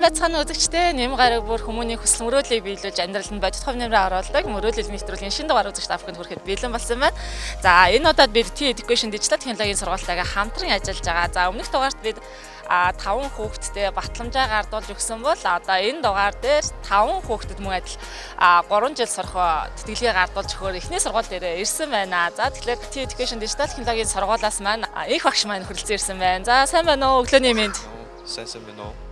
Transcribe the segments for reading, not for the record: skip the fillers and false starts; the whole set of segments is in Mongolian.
байцгаана үзэгчдээ нэм гараг бүр хүмүүний хүсэл мөрөөдлийг биелүүлж амьдралд бодит хувь нэмрээ оруулдаг мөрөөдөл нэвтрүүлгийн шинэ дугаар үзэгч та бүхэнд хүрэхэд бэлэн болсон байна. За энэ удаад бид T-Education Digital технологийн сургалтайгаа хамтран ажиллаж байгаа. За өмнөх дугаарт бид 5 хүүхэдтэй батламжаа гардуулж өгсөн бол одоо энэ дугаар дээр 5 хүүхэдэд мөн адил 3 жил сурах тэтгэлгээ гардуулж өгөхөөр эхний сургууль дээр ирсэн байна. За тэгэхээр T-Education Digital технологийн сургуулиас маань их багш маань хүрэлцэн ирсэн байна. За сайн байна уу? Өглөөний мэнд. Сайн байна уу?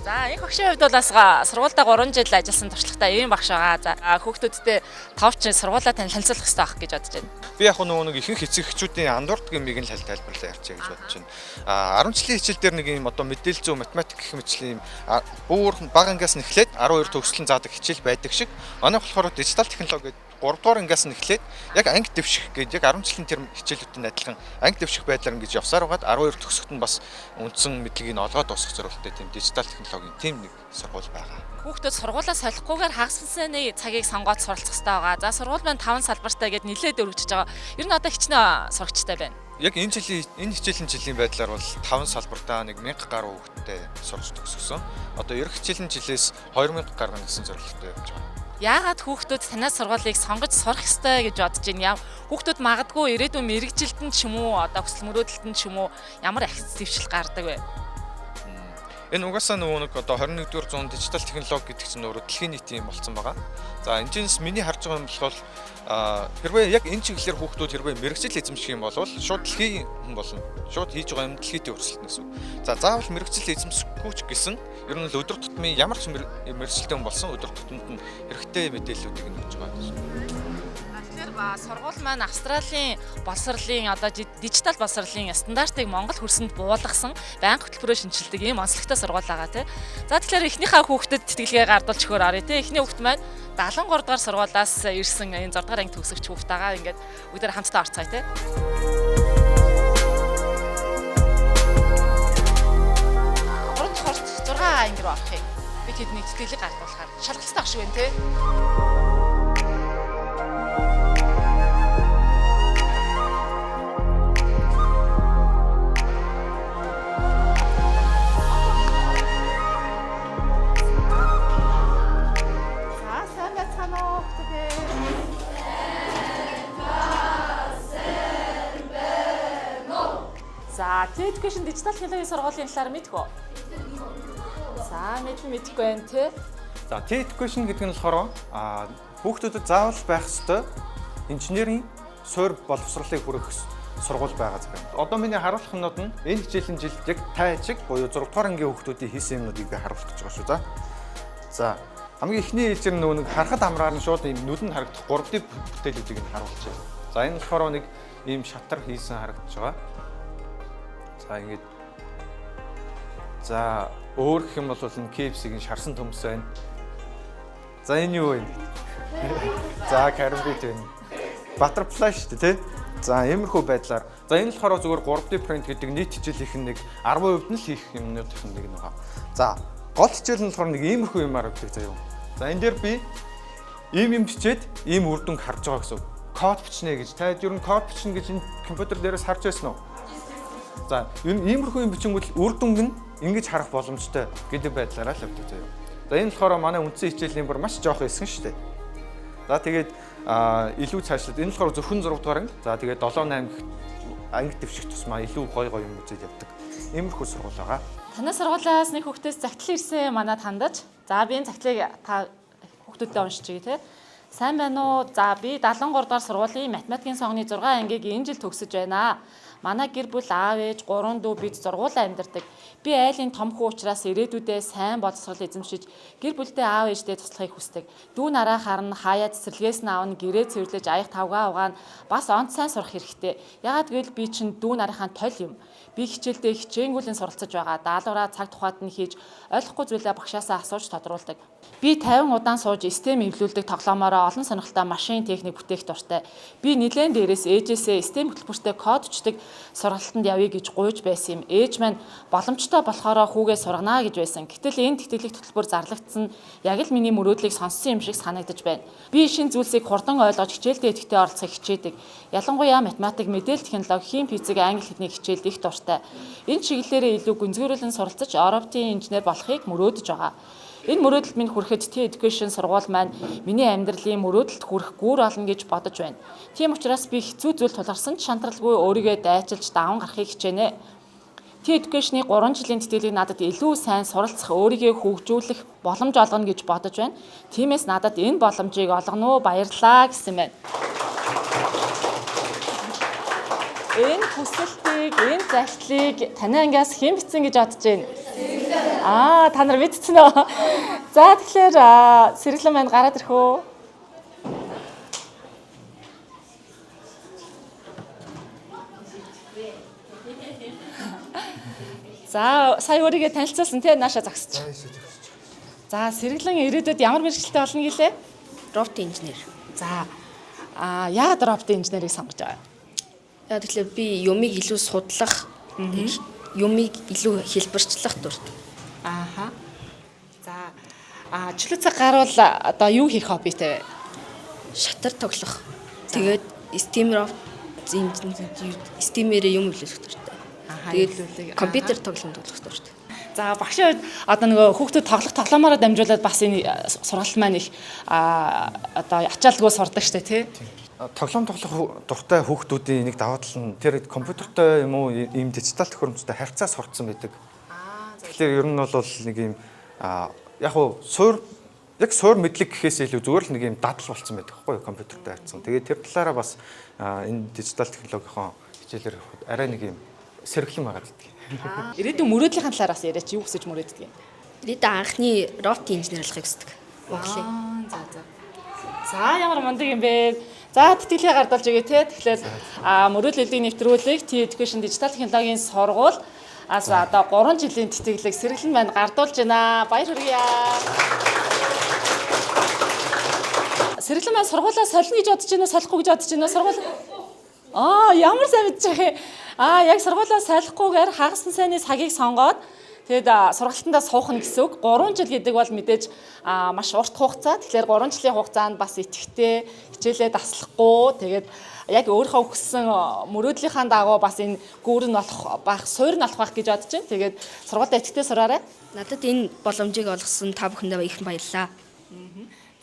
За энэ багшийн хувьд бол бас сургуультай 3 жил ажилласан туршлагатай ийм багш байгаа. За хүүхдүүдтэй товч сургуулаа танилцуулах хэрэгтэй байх гэж бодож байна. Би яг нэг ихэнх эцэг эхчүүдийн андуурдаг юмыг нь тайлбарлаа ярьчих гэж бодож байна. 10 жилийн хичээл дээр нэг юм одоо мэдээлэл зүй математик гэх мэтлийн бүр бага ангиас нь эхлээд 12 төгсөлн заадаг хичээл байдаг шиг манай болохоор дижитал технологи 3 дугаар ангиас нь эхлээд яг анги дэвших гэж яг 10 жилийн тэр хичээлүүдийн адилхан анги дэвших байдлаар ингэж явсаар байгаад 12 төгсөлт нь бас үндсэн мэдлэгийг нь олгоод дуусгах зорилготой тийм дижитал технологийн тийм нэг сургууль байгаа. Хүүхдүүд сургуулаа солихгүйгээр хагас насны цагийг сонгоод суралцах хэрэгтэй байгаа. За сургууль маань 5 салбартай гэдээ нэлээд өргөжж байгаа. Ер нь одоо хичнээн сурагчтай байна. Яг энэ хичээлийн жилийн байдлаар бол 5 салбартаа 1000 гаруй хүүхэдтэй сурч төгсгсөн. Одоо эх хичээлийн жилээс 2000 гаруй гэсэн зорилготой явж байгаа. Яагаад хүүхдүүд танаас сургуулийг сонгож сурах ёстой гэж бодож байна? Хүүхдүүд магадгүй ирээдүйн мэрэгжилтэнд ч юм уу, одоо хүсэл мөрөөдөлтөнд ч юм уу ямар ахиц дэвшил гардаг вэ? Энэ угаасаа нэг одоо 21-р зууны дижитал технологи гэдэг чинь өөрөө дэлхийн нийтийн юм болсон байгаа. За энэчнээс миний харж байгаа юм бол хэрвээ яг энэ чиглэлээр хүүхдүүд хэрвээ мэрэгжил эзэмших юм бол шууд дэлхийн хүн болно. Шууд хийж байгаа юм дэлхийдээ өрсөлдөн гэсэн үг. За заавал мэрэгжил эзэмшихгүй ч гэсэн ер нь л өдөр тутмын ямар ч мэрэгжилтэй хүн болсон өдөр тутмын нь хэрэгтэй мэдээллүүдийг нь өгч байгаа гэж. Сургууль маань Австралийн боловсролын одоо дижитал боловсролын стандартыг Монгол хөрсөнд буулгасан байнга хөтөлбөрөөр шинжилдэг ийм онцлогтой сургууль байгаа тийм. За тэгэхээр эхнийхээ хүүхдэд тэтгэлгээ гардуулж өгөхөөр орё тийм. Эхний хүүхд маань 73 дугаар сургуулиас ирсэн энэ 6 дугаар анги төгсөгч хүүхдтэйгээ ингээд бүгдээр хамтдаа орцгоё тийм. Гурван дахь 6 анги руу орохыг бид тэдний тэтгэлэг гардуулахаар шалгалцтай ах шиг байна тийм. За T-Education Digital технологийн сургуулийн талаар мэдэх үү? За мэдэхгүй байна тий. За T-Education гэдэг нь болохоор хүүхдүүдэд заавал байх ёстой инженерийн суурь боловсролыг хүргэх сургууль байгаа зэрэг. Одоо миний харуулах юмнууд нь энэ хичээлийн жилд яг тайчиг буюу 6 дугаар ангийн хүүхдүүдийн хийсэн юмнуудыг би харуулж байгаа шүү. За хамгийн эхний ээлжээр нэг харахад амраар нь шууд ийм нүдэнд харагдах 3D бүтээлүүдийг нь харуулж байна. За энэ болохоор нэг ийм шатар хийсэн харагдаж байгаа. За ингэж. За өөр гэх юм бол энэ KFC-ийн шарсан төмс байна. За энэ юу вэ? За карбид байна. Butterfly шүү дээ тий. За иймэрхүү байдлаар. За энэ болохоор зүгээр 3D print гэдэг нийт хичээлийнх нь нэг 10% нь л хийх юмнууд их нэг нэг. За гол хичээл нь болохоор нэг иймэрхүү юмар өгдөг заяа. За энэ дээр би ийм бичээд ийм үр дүнг харж байгаа гэсэн. Код бичнэ гэж. Та ер нь код бичнэ гэж энэ компьютер дээрээс харж байсан уу? За иймэрхүү юм бичингүүт үр дүнг нь ингэж харах боломжтой гэдэг байдлаараа л өгдөг заяа. За энэ болохоор манай үндсэн хичээлийн бүр маш жоох хэсэг шүү дээ. За тэгээд илүү цаашлаад энэ болохоор зөвхөн 6 дугаар анги. За тэгээд 7-8 анги дэвших тусмаа илүү гоё юм үзэл явдаг. Иймэрхүү сургууль байгаа. Танай сургуулиас нэг хүүхдээс загтал ирсэн манад хандаж. За би энэ загтлыг та хүүхдүүдэд уншиж тий. Сайн байна уу? За би 73 дугаар сургуулийн математикийн сонгоны 6 ангийг энэ жил төгсөж байна. Манай гэр бүл аав ээж 3 дүү бид сургуулаа амьдардаг. Би айлын том хүү учраас ирээдүйдээ сайн боловсрол эзэмшиж гэр бүлдээ аав ээждээ туслахыг хүсдэг. Дүү нараа харна хаяа цэцэрлэгээс нь аавн гэрээ цэвэрлэж аяг тавгаа угаана бас онц сайн сурах хэрэгтэй. Ягаад гэвэл би чинь дүү нарынхаа тойл юм. Би хичээлдээ хичээнгүйлэн суралцаж байгаа. Даалгавраа цаг тухайд нь хийж ойлгохгүй зүйлээ багшаасаа асууж тодруулдаг. Би 50 удаан сууж систем эвлүүлдэг тоглоомоор болохоор олон сонирхолтой машин техник бүтээх дуртай. Би нэлээд дээрээс ээжээсээ STEM хөтөлбөртэй кодчдаг сургалтанд явъя гэж гуйж байсан юм. Ээж маань боломжтой болохоор хүүгээ сургана гэж байсан. Гэтэл энэ тэтгэлэг хөтөлбөр зарлагдсан яг л миний мөрөөдлийг сонссон юм шиг санагдаж байна. Би шинэ зүйлсийг хурдан ойлгож хичээлдээ идэвхтэй оролцохыг хичээдэг. Ялангуяа математик, мэдээлэл технологи, хим физик, англи хэлний хичээлд их дуртай. Энэ чиглэлээрээ илүү гүнзгийрүүлэн суралцаж роботын инженер болохыг мөрөөдөж байгаа. Энэ мөрөөдөлд минь хүрэхэд T-Education сургууль маань миний амьдралын мөрөөдөлд хүрэх гүүр олно гэж бодож байна. Тийм учраас би хэцүү зүйл тулгарсан ч шантралгүй өөрийгөө дайчилж даван гарахыг хичээнэ. T-Education-ы 3 жилийн тэтгэлийг надад илүү сайн суралцах, өөрийгөө хөгжүүлэх боломж олгоно гэж бодож байна. Тиймээс надад энэ боломжийг олгоно уу, баярлалаа гэсэн байна. Энэ хүсэлтийг, энэ захидлыг таны ангиас хэн бичсэн гэж бодож байна? Та нар мэдсэн үү? За тэгэхээр Сэргэлэн маань гараад ирэх үү? За сая өөрийгөө танилцуулсан тий нааша зогсож. За Сэргэлэн ирээдүйд ямар мэргэжилтэй болно гэлээ? Роботын инженер. За яагаад роботын инженерийг сонгож байгаа? Тэгэхээр би юмыг илүү судлах, юмыг илүү хэлбэрчлэх дуртай. За жилийн цаг гарвал одоо юу хийх хоббитэй вэ? Шатар тоглох. Тэгээд Steam-ээрээ юм хэлэх дуртай. Тэгээд компьютер тоглоом тоглох дуртай. За багшийн хувьд одоо нөгөө хүүхдүүд тоглоомоор дамжуулаад бас энэ сургалт маань их одоо ачаалгүй сурдаг штэ тий. Тоглоом тоглох дуртай хүүхдүүдийн нэг даваа тал нь тэр компьютертой юм уу ийм дижитал төхөөрөмжтэй харьцаа сурцсан байдаг. Тэгэхээр ер нь бол нэг ийм яг уу суур мэдлэг гэхээс илүү зүгээр л нэг ийм дадал болцсон байдаг байхгүй юу компьютертэй харьцсан. Тэгээд тэр талаараа бас энэ дижитал технологийн хичээлээр арай нэг ийм сэргэлэн байгаа гэдэг. Ирээдүйн мөрөөдлийн талаараас яриач юу хүсэж мөрөөддөг юм? Ирээдүйн анхны роботын инженер болохыг хүсдэг. Монголын. За ямар мундаг юм бэ? За тэтгэлгээ гардуулж өгье те. Тэгэхээр мөрөөдлөлтийг нэвтрүүлэх T-Education дижитал технологийн сургууль одоо 3 жилийн тэтгэлэг Сэргэлэн маань гардуулж байна. Баяр хүргье. Сэргэлэн маань сургуулаа солино гэж бодож байна уу, солихгүй гэж бодож байна уу? Сургууль. Ямар сайн мэдчих юм. Яг сургуулаа солихгүйгээр хагасны сайнны цагийг сонгоод тэгэд сургалтандаа суух нь гэсэн үг. 3 жил гэдэг бол мэдээж маш урт хугацаа. Тэгэхээр 3 жилийн хугацаанд бас итгэвтэй, хичээлээ таслахгүй. Тэгээд яг өөрийнхөө хүссэн мөрөөдлийнхаа дагуу бас энэ гүүр нь болох суурь нь болох байх гэж бодож байна. Тэгээд сургуультай итгэвтэй сураарай. Надад энэ боломжийг олгосон та бүхэндээ их баярлалаа.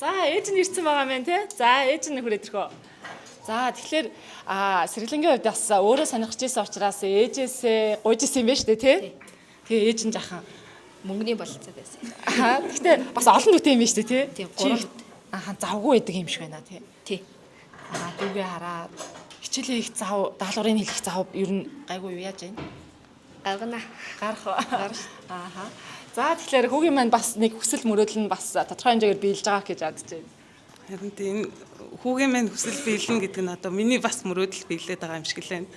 За ээж нь ирсэн байгаа мэн тий. За ээж нь хүрээд ирэх үү. За тэгэхээр Сэргэлэнгийн хувьд бас өөрөө сонирхож ирсэн учраас ээжээсээ гуйж ирсэн юм байна шүү дээ тий. Тэгээ ээж нь жахан мөнгөний бололцоо байсан. Гэхдээ бас олон төтэй юм байна шүү дээ тий. Тийм 3 завгүй байдаг юм шиг байна тий. Тий. Дүүгээ хараад хичээлээ их зав даалгаврын хэлэх зав ер нь гайгүй юу яаж байна? Гаргана. Гарах. За тэгэхээр хүүгийн маань бас нэг хүсэл мөрөөдөл нь бас тодорхой хэмжээгээр биелж байгаа гэж бодож байна. Харин энэ хүүгийн маань хүсэл биелнэ гэдэг нь одоо миний бас мөрөөдөл биелээд байгаа юм шиг л байна.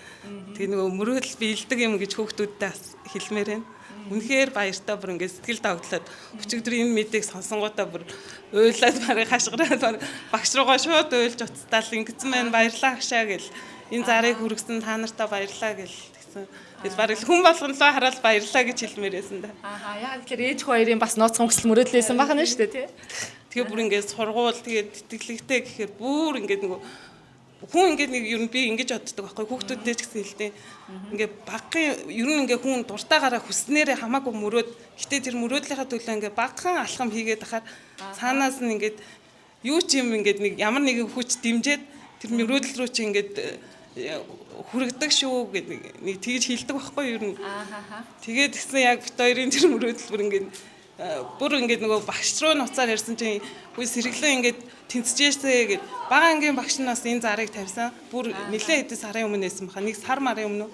Тэгээ нөгөө мөрөөдөл биелдэг юм гэж хүүхдүүдтэй хэлмээр байна. Үнэхээр баяртай бүр ингээд сэтгэл догтлоод өчигдөр энэ мэдээг сонсонгуудаа бүр уйлаад барыг хашгираад багш руугаа шууд уйлж уцтаал ингэсэн байна баярлалаа агшаа гэл энэ зарыг хүргэсэн та нартаа баярлалаа гэл тэгсэн. Тэгэл барыг хүн болгонлоо хараад баярлалаа гэж хэлмээр байсан да. Яг тэгэхээр ээж хоёрын бас нууцхан хүсэл мөрөөдлөөсөн бахна шүү дээ тий. Тэгээ бүр ингээд сургуул тэгээд тэтгэлэгтэй гэхээр бүр ингээд нөгөө хүн ингээд нэг ер нь би ингэж боддог байхгүй хүүхдүүдтэй ч гэсэн хэлдэг. Ингээд багын ер нь ингээд хүн дуртайгаараа хүснээрээ хамаагүй мөрөөд гэтээ тэр мөрөөдлийнхаа төлөө ингээд багхан алхам хийгээд ахаар цаанаас нь ингээд юу ч юм ингээд нэг ямар нэгэн хүч дэмжиж тэр мөрөөдөл рүү чи ингээд хүрэгдэг шүү гэдэг нэг тэгж хэлдэг байхгүй ер нь. Тэгээд тэгсэн яг бит хоёрын тэр мөрөөдөл бүр ингээд нөгөө багш руу нуцаар ярьсан чинь үгүй Сэргэлэн ингээд тэнцэжээсэ гэд бага ангийн багш нь бас энэ зарыг тавьсан. Бүр нэлээд хэдэн сарын өмнө байсан баха. Нэг сар марын өмнө.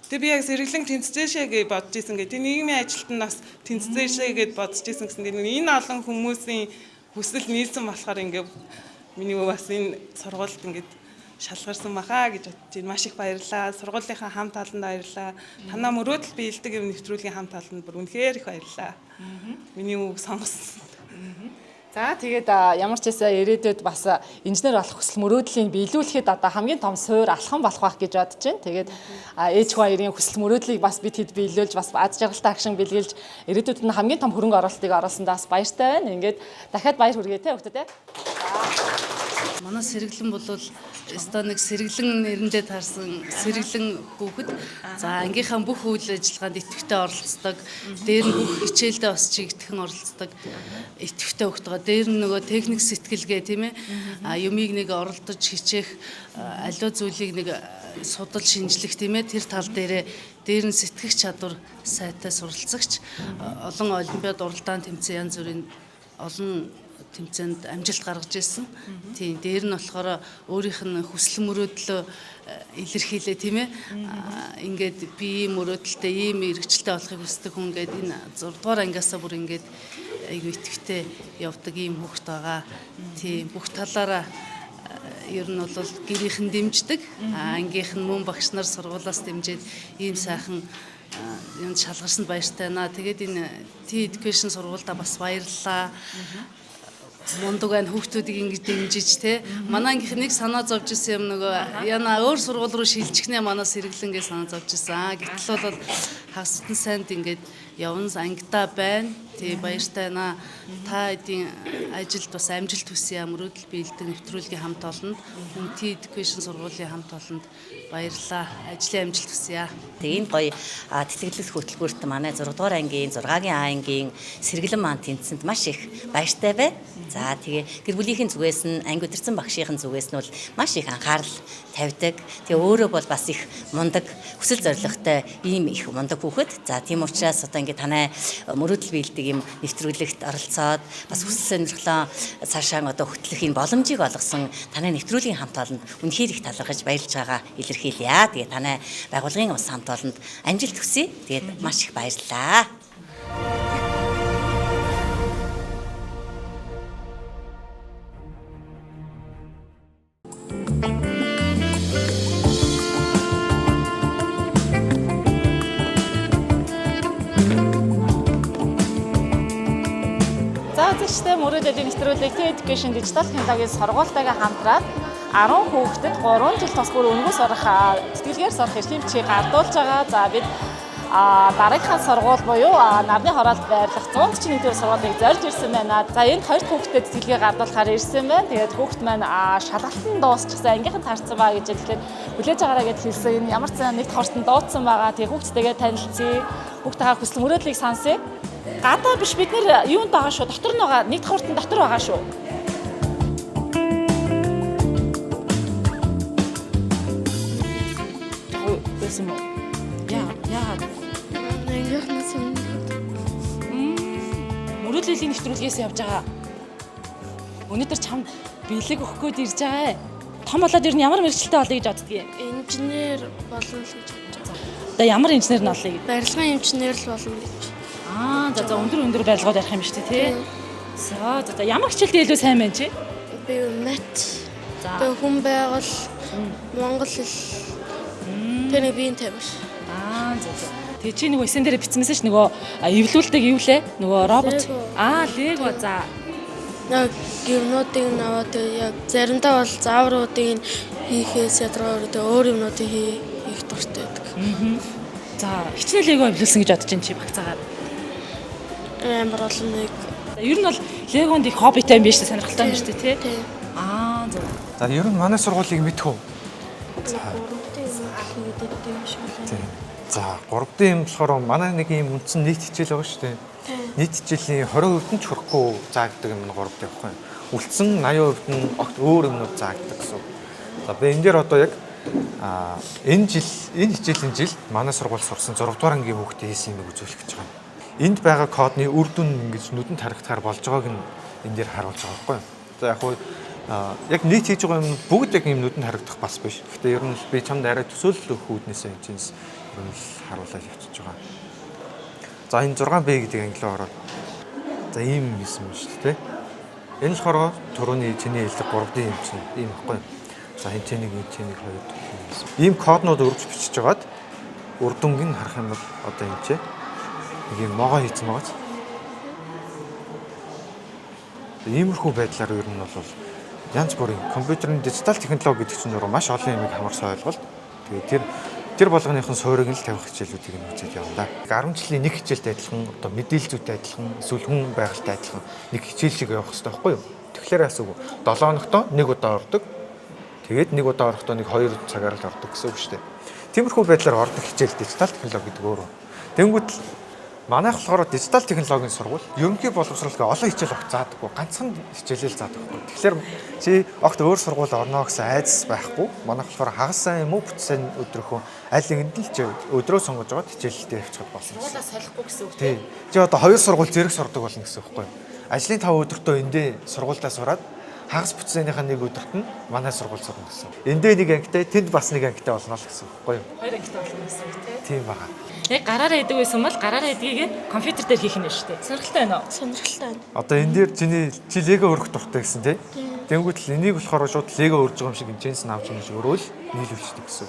Тэгээ би яг Сэргэлэн тэнцэжээшээ гэж бодож исэн гэдэг. Нийгмийн ажилтнууд нас тэнцэжээшээ гэж бодож исэн гэсэн. Энэ олон хүмүүсийн хүсэл нийлсэн болохоор ингээд миний бас энэ сургуульд ингээд шалгарсан баха гэж бодож байна. Маш их баярлалаа. Сургуулийнхаа хамт олонд баярлалаа. Танаа мөрөөдөл биелдэг юм нэвтрүүлгийн хамт олонд бүр үнэхээр их баярлалаа. Миний үг сонгосон. За тэгээд ямар ч хэсэ ирээдүйд бас инженер болох хүсэл мөрөөдлийг биелүүлэхэд одоо хамгийн том суурь алхам болох байх гэж бодож байна. Тэгээд ээж хоёрын хүсэл мөрөөдлийг бас бид хэд биелүүлж бас аз жаргалтай агшин бэлгэлж ирээдүйд нь хамгийн том хөрөнгө оруулалтыг оруулсандаа бас баяртай байна. Ингээд дахиад баяр хүргэе те хүүхдүүд те. Манай сэргэлэн бол өстой нэг сэргэлэн нэрэндээ таарсан сэргэлэн хүүхэд. За ангийнхаа бүх үйл ажиллагаанд идэвхтэй оролцдог. Дээр нь бүх хичээлдээ бас чигтгэн оролцдог. Идэвхтэй хүүхдгээ. Дээр нь нөгөө техник сэтгэлгээ тийм ээ. Юмыг нэг оролдож хичээх аливаа зүйлийг нэг судал шинжлэх тийм ээ. Тэр тал дээр нь сэтгэх чадвар сайтай суралцагч. Олон олимпиад уралдаан тэмцээн янз бүрийн олон тэмцээнд амжилт гаргаж ирсэн. Тийм дээр нь болохоор өөрийнх нь хүсэл мөрөөдлөө илэрхийлээ тийм ээ. Ингээд би ийм мөрөөдөлтэй ийм эрхчлэлтэй болохыг хүсдэг хүн ингээд энэ 6 дугаар ангиасаа бүр ингээд айгүй итгэвтэй явдаг ийм хүүхэд байгаа. Тийм бүх талаараа ер нь бол гэрийнхэн дэмждэг. Ангийнх нь мөн багш нар сургуулиас дэмжиж ийм сайхан юм шалгарсанд баяртай байна. Тэгээд энэ T-Education сургуультай бас баярлалаа. Мундаг ань хүүхдүүдийг ингэж дэмжиж те манай ангийнхныг санаа зовж исэн юм нөгөө яна өөр сургууль руу шилжихнээ манай сэргэлэнгээ санаа зовж исэн. Гэтэл бол хагас бүтэн сайнд ингэж явна ангидаа байна. Тий баяртай байна. Та эдийн ажилд бас амжилт хүсье. Мөрөөдөл биелдэг нэвтрүүлгийн хамт олонд T-Education сургуулийн хамт олонд баярлалаа. Ажлын амжилт хүсье. Тэгээ энэ гоё тэтгэлэг хөтөлбөрт манай 6 дугаар ангийн 6-гийн А ангийн сэргэлэн маань тэнцсэнд маш их баяртай бай. За тэгээ гэр бүлийнхэн зүгээс нь анги удирдсан багшийн зүгээс нь бол маш их анхаарал тавьдаг. Тэгээ өөрөө бол бас их мундаг хүсэл зоригтой ийм их мундаг хүүхэд. За тийм учраас одоо ингээд танай мөрөөдөл биелдэг ийм нэвтрүүлэгт оролцоод бас хүсэл сонирхлоо цаашаа одоо хөтлөх энэ боломжийг олгосон танай нэвтрүүлгийн хамт олонд үнэхээр их талархаж баярлж байгаа илэрхийлье. Тэгээ танай байгууллагын ус хамт олонд амжилт хүсье. Тэгээд маш их баярлалаа. Зэвсэгчтэй мөрөөдлийн нэвтрүүлэг T-Education дижитал технологийн сургуультайгаа хамтраад 10 хүүхдэд 3 жил тус бүр өнгө сурах тэтгэлгээр сурах эрхийн бичгийг гардуулж байгаа. За бид дараагийнхаа сургууль буюу нарны хороолт байрлах 141 дугаар сургуулийг зорж ирсэн байна. За энд 2 хүүхдэд тэтгэлгээ гардуулахаар ирсэн байна. Тэгээд хүүхд маань шалгалтанд дуусчихсан, ангийнхан таарсан баа гэж хэлэхэд хүлээж аваарай гэж хэлсэн. Энэ ямар ч нэг хортон дуудсан байгаа. Тэгээд хүүхдтэйгээ танилцъя. Хүүхдтэйгээ хүсэл мөрөөдлийг сонсъё. Гадаа биш бид нэр юунд байгаа шүү. Дотор нь байгаа. Нэг хортон дотор байгаа шүү. Байсан уу? Яа. Ангийнхнаас юм. Мөрөөдлийн нэвтрүүлгээс явж байгаа. Өнөөдөр чамд бэлэг өгөх гээд ирж байгаа. Том болоод ер нь ямар мэргэжилтэй болъё гэж боддгийг. Инженер болно л гэж бодож байгаа. Одоо ямар инженер нь болъё гэж. Барилгын инженер л болно гэж. За өндөр барилгууд ярих юм шүү дээ, тий. За ямар хичээлдээ илүү сайн байна чи? Би мат. Би хүн байгаль, монгол хэл. Тэний биеийн тамир. За. Тэгээ чи нөгөө эсэн дээр бичсэнээс ш нөгөө эвлүүлдэг юу лээ? Нөгөө робот. Лего за. Яг юмнуудыг наваад яг заримдаа бол заавруудыг хийхээс ядгаар өөр юмнуудыг хийх дуртай байдаг. За хичнээн лего эвлүүлсэн гэж бодож байна чи багцаагаар. Амар олон нэг. Ер нь бол легонд их хоббитай юм биш үү? Сонирхолтой юм шүү дээ, тий. За. За ер нь манай сургуулийг мэдэх үү? За 3D юм болохоор манай нэг юм үндсэн нийт хичээл байгаа шүү дээ. Нийт хичээлийн 20% нь ч хүрэхгүй заагддаг юм 3D явахгүй. Үлдсэн 80% нь огт өөр юмнууд заагддаг гэсэн. За би энэ дээр одоо яг энэ хичээлийн жил манай сургууль сурсан 6 дугаар ангийн хүүхдээ хийсэн юм үзүүлэх гэж байгаа. Энд байгаа кодны үр дүн ингэж нүдэнд харагдахаар болж байгааг нь энэ дээр харуулж байгаа байхгүй юу. За яг хуу яг нийт хийж байгаа юм бүгд яг юм нүдэнд харагдах бас биш. Гэхдээ ер нь би чамд арай төсөөлөл өгөх үүднээсээ хэмжээс ер нь харуулаад явчихж байгаа. За энэ 6B гэдэг англи ороод за ийм юм шүү дээ. Энэ болохоор түрүүний чиний хэлдэг 3D юм чинь ийм байхгүй юу. За энэ чинийг хоёр ийм коднууд өргөж бичиж байгаад үр дүнг нь харах юм бол одоо энэ чинь нэг юм могоо хийцэн байгаа. Иймэрхүү байдлаар ер нь бол янз бүрийн компьютерийн дижитал технологи гэдэг чинь маш олон юмыг хамарсан ойлголт. Тэгээд тэр болгоныхон суурийг л тавих хичээлүүдийг нь үзэж явна да. 10 жилийн нэг хичээлтэй адилхан, одоо мэдээлэлзүүтэй адилхан, эсвэл хүн байгальтай адилхан нэг хичээл шиг явах хэрэгтэй байхгүй юу? Тэгэхээр яасгүй 7 хоногтоо нэг удаа ордог. Тэгээд нэг удаа орохдоо нэг 2 цагаар л ордог гэсэн үг шүү дээ. Тиймэрхүү байдлаар ордог хичээл дижитал технологи гэдэг өөрөө. Тэнгүүд манайх болохоор дижитал технологийн сургууль ерөнхий боловсролгүй олон хичээл огт заадаггүй, ганцхан хичээлэл заадаг байхгүй. Тэгэхээр чи огт өөр сургууль орно гэсэн айдас байхгүй. Манайх болохоор хагас сайн юм уу бүтсэн өдрөхөө аль нэгэнд л чи өдрөө сонгож байгаа хичээлэлтэй явчихад болсон. Сургуулаа солихгүй гэсэн үг тийм. Чи одоо 2 сургууль зэрэг сурдаг болно гэсэн үг байхгүй. Ажлын 5 өдөртөө эндээ сургуультаа сураад хагас бүтсэнийхээ нэг өдөрт нь манай сургууль сурна гэсэн. Эндээ нэг ангитай, тэнд бас нэг ангитай болно л гэсэн үг байхгүй юу? 2 ангитай болно гэсэн үг тийм бага. Яг гараараа идэг байсан бол гараараа идгийг компьютер дээр хийх нь шүү дээ. Сонирхолтой байна уу? Сонирхолтой байна. Одоо энэ дээр чи лего өргөх дуртай гэсэн тий. Тэнгүүт л энийг болохоор шууд лего өрж байгаа юм шиг хэмжээс нь авч байгаа юм шиг өөрөө л нийлүүлчихдэг гэсэн.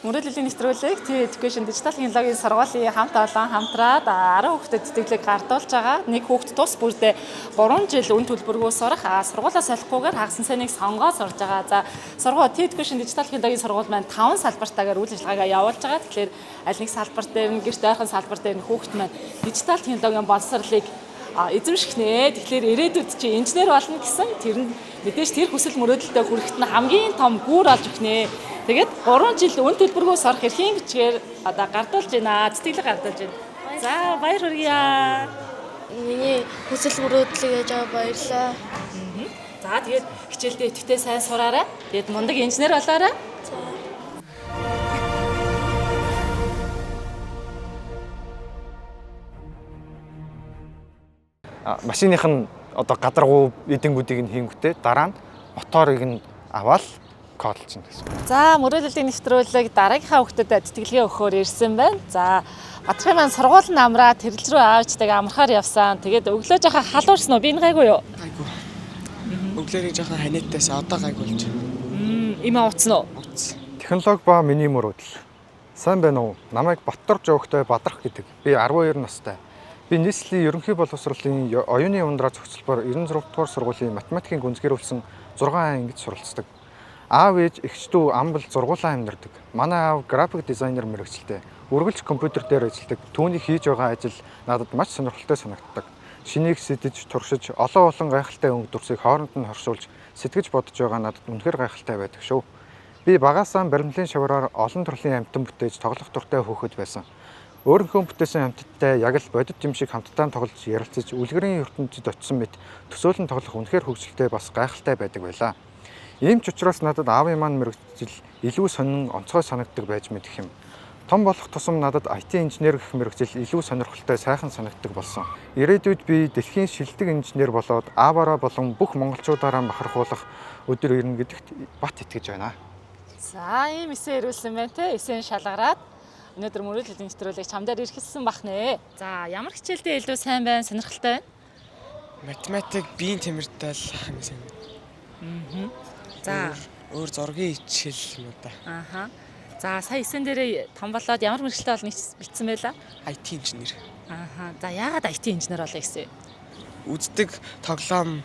Мөрөдлийн нэвтрүүлэг Education Digital Technology сургуулийн хамт олон хамтраад 10 хүүхдэд тэтгэлэг гардуулж байгаа. Нэг хүүхд тус бүрдээ 3 жил үн төлбөргүй сурах, сургуулаа солихгүйгээр хагас насны сонгоод сурж байгаа. За сургууль Education Digital Technology сургууль маань 5 салбартаагаар үйл ажиллагаагаа явуулж байгаа. Тэгэхээр аль нэг салбар дээр нь гэрт ойрхон салбар дээр нь хүүхд маань дижитал технологийн боловсролыг эзэмших нэ. Тэгэхээр ирээдүйд чи инженер болно гэсэн тэр нь мэдээж тэр хүсэл мөрөөдөлтөд хүрэхэд нь хамгийн том гүүр олж өгнө. Тэгээд 3 жил үн төлбөргүй сурах эрхийн бичгээр одоо гардуулж байна. Цэцгэлэг гардуулж байна. За баяр хүргье. Миний хүсэл мөрөөдлийг яаж аваа баярлаа. За тэгээд хичээлдээ идэвхтэй сайн сураарай. Тэгээд мундаг инженер болоорой. За. Машиных нь одоо гадаргуу эдэнгүүдийг нь хийнгүүтээ дараа нь моторыг нь аваад кодлж чинь гэсэн. За мөрөдлийн нэвтрүүлэг дараагийнхаа хүүхдэд тэтгэлгээ өгөхөөр ирсэн байна. За Батрын маань сургуулийн амраа тэрэл рүү аавчдаг амархаар явсан. Тэгээд өглөө жоохон халуурсан уу? Би энэ гайгүй юу? Гайгүй. Өглөөрийг жоохон ханиадтайс одоо гайгүй болж байна. Имээ утсан уу? Утсан. Технологи ба миний мөрөөдөл. Сайн байна уу? Намайг Баттар Жоогтой Бадрах гэдэг. Би 12 настай. Би нийслэлийн ерөнхий боловсролын оюуны ундраа зохицолбоор 96 дугаар сургуулийн математикийн гүнзгийрүүлсэн 6 ангид суралцдаг. Аав ээж эгчдүү амбал зургуулаа амьдардаг. Манай аав график дизайнер мэргэжилтэй. Үргэлж компьютер дээр ажилладаг. Түүний хийж байгаа ажил надад маш сонирхолтой санагддаг. Шинийг сэтэж, туршиж, олон гайхалтай өнгө дүрсийг хооронд нь хоршуулж, сэтгэж бодож байгаа надад үнэхээр гайхалтай байдаг шүү. Би багаасаа баримтлын шавраар олон төрлийн амьтан бүтээж тоглох дуртай хүүхэд байсан. Өөрийнхөө бүтээсэн амьтадтай яг л бодит юм шиг хамтдаа тоглож ярилцаж, үлгэрийн ертөнцид очисон мэт төсөөлөн тоглох үнэхээр хөвгөлтэй бас гайхалтай байдаг байлаа. Ийм ч учраас надад аавын маань мэргэжил илүү сонин онцгой санагддаг байж мэдэх юм. Том болох тусам надад IT инженер гэх мэргэжил илүү сонирхолтой сайхан санагддаг болсон. Ирээдүйд би дэлхийн шилдэг инженер болоод ааваараа болон бүх монголчуудаараа бахархуулах өдөр ирнэ гэдэгт бат итгэж байна. За ийм эсээ ирүүлсэн байна те. Эсээ шалгараад өнөөдөр мөрөдлийн нэвтрүүлэг чамдаар ирхэссэн бах нэ. За ямар хичээлдээ илүү сайн байна, сонирхолтой байна? Математик, биеийн тэмэртэл хамгийн сайн байна. За өөр зургийн хичээл юм уу да. Ааха. За сая эсэн дээрээ том болоод ямар мэргэжилтэй болно гэж бэлдсэн байлаа? IT инженер. Ааха. За яагаад IT инженер болъё гэсэн? Үздэг тоглоом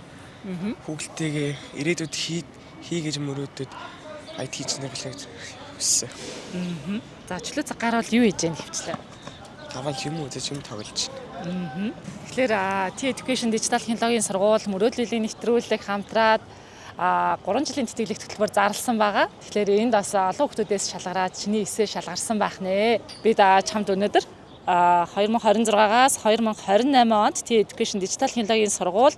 хүүхдтэйгээ ирээдүйд хий гэж мөрөөдөд IT инженер болохыг хүссэн. За чөлөө цаг гарвал юу хийж яах хвчлээ? Тавал юм үзэж юм тоглож байна. Тэгэхээр Education Digital Technology сургууль мөрөөдлийн нэвтрүүлэг хамтраад 3 жилийн тэтгэлэг төлбөр зарласан байгаа. Тэгэхээр энд бас олон хүүхдүүдээс шалгараад чиний эсээ шалгарсан байх нэ. Бид чамд өнөөдөр 2026-аас 2028 онд Education Digital Technology сургууль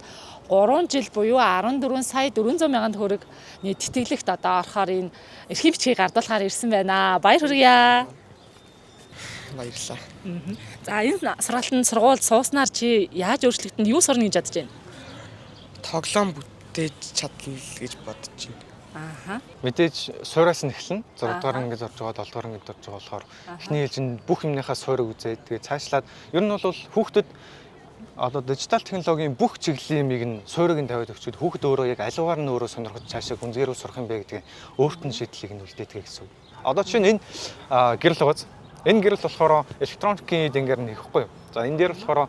3 жил буюу 14 сая 400 мянган төгрөг тэтгэлэгт одоо орохоор энэ эрхийн бичгийг гардуулахаар ирсэн байна. Баяр хүргье. Баярлалаа. За энэ сургалтын сургууль сууснаар чи яаж өөрчлөгдөнд юу сурна гэж бодож байна? Тоглоом бүтээж чадлаа гэж бодож байна. Ааха. Мэдээж суураас нь эхэлнэ. 6 дугаар ангид орж байгаа, 7 дугаар ангид орж байгаа болохоор эхний ээлжинд бүх юмныхаа суурийг үзээд тэгээ цаашлаад ер нь бол хүүхдэд одоо дижитал технологийн бүх чиглэлийн юмыг нь суурийг нь тавиад өгчүүд хүүхэд өөрөө яг аливаар нь өөрөө сонирхож цаашаа гүнзгийрүү сурах юм бэ гэдгийг өөрт нь шийдлийг нь үлдээдэг гэсэн үг. Одоо жишээ нь энэ гэрэл угааз. Энэ гэрэл болохоор электроникийн эдгээр нь хийхгүй юу. За энэ дээр болохоор